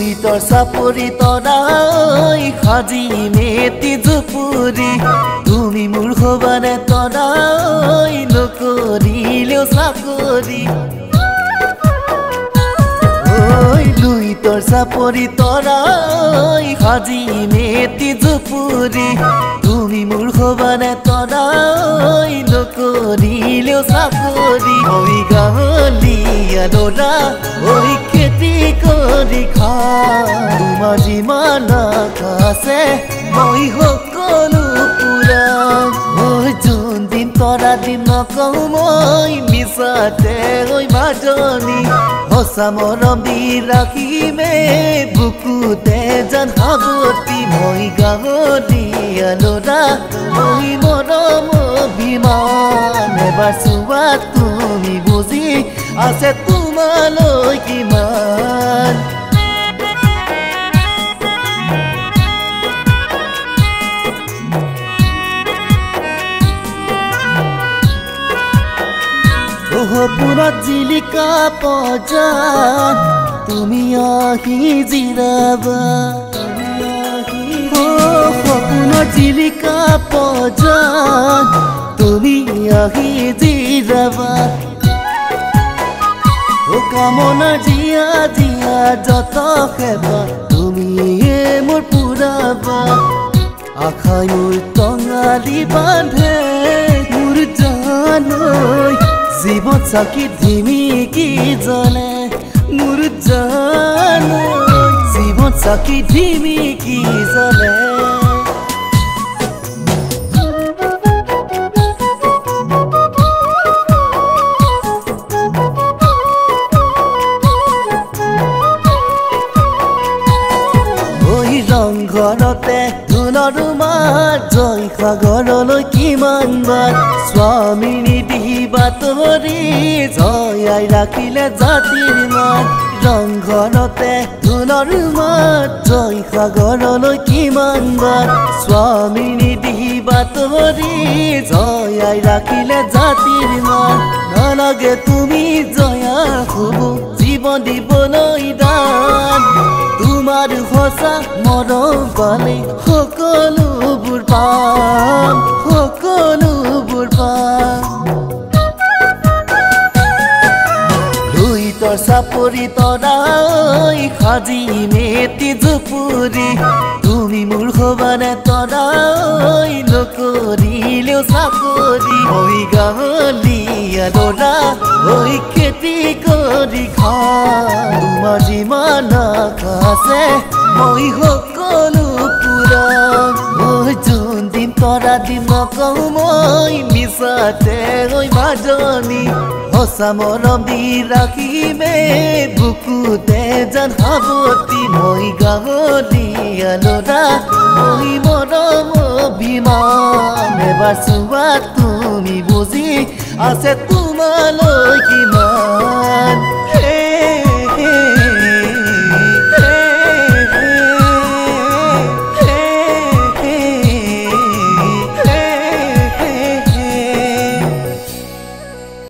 লুইতৰ চাপৰি তৰাই সাজি মেটি জুপুৰি তুমি মোৰ হবানে তৰাই নকৰিলেও চাকৰি লুইতৰ চাপৰি তৰাই সাজি মেটি জুপুৰি তুমি মোৰ হবানে তৰাই নকৰিলেও চাকৰি ঐ গাঁৱলীয়া ল'ৰা ঐ খেতি কৰি খা তোমাৰ যিমান আছে মই সকলো পুৰা যোনদিন তৰা দিন নকওঁ মই মিছাতে ঐ মাজনী সঁচা মৰম দি ৰাখিমে বুকুতে যেন সাৱটি মই গাঁৱলীয়া ল'ৰা মই মৰম অভিমান এবাৰ চোৱা তুমি বুজি আছে তোমালৈ কিমান সপোনত জিলিকা পজান তুমি আহি জিৰাবা সপোনত জিলিকা পজান তুমি আহি জিৰাবা কামনা জিয়া জিয়া যত খেবা তুমিয়ে মোৰ পুৰাবা আশাই মোৰ টঙালি বান্ধে মোৰ জানৈ জীৱত চাকি ধিমিকি জ্বলে মোৰ জানৈ জীৱত চাকি ধিমিকি জ্বলে ঘৰতে ধুলৰ মাত জয় সাগৰলৈ কিমান বাৰ স্বামী নিধি বাতৰি জয়াই ৰাখিলে জাতিৰ মাত ৰংঘৰতে ধুলৰ মাত জয় সাগৰলৈ কিমান বাৰ স্বামী নিধি বাতৰি জয়াই ৰাখিলে জাতিৰ মাত নালাগে তুমি জয়া হ'ব জীৱন দিবলৈ দান তোমাৰ সঁচা মৰম পালে সকলোবোৰ পাম সকলোবোৰ পাম লুইতৰ চাপৰি তৰাই সাজি মেটি জুপুৰি তুমি মোৰ হবানে তৰাই নকৰিলেও চাকৰি ঐ গাঁৱলীয়া ল'ৰা ঐ খেতি কৰি খা তোমাৰ যিমান আছে মই সকলো পুৰা যোনদিন তৰা দিন নকওঁ মই মিছাতে ঐ মাজনী সঁচা মৰম দি ৰাখিমে বুকুতে যেন সাৱটি মই গাঁৱলীয়া ল'ৰা মই মৰম অভিমান এবাৰ চোৱা তুমি বুজি আছে তোমালৈ কিমান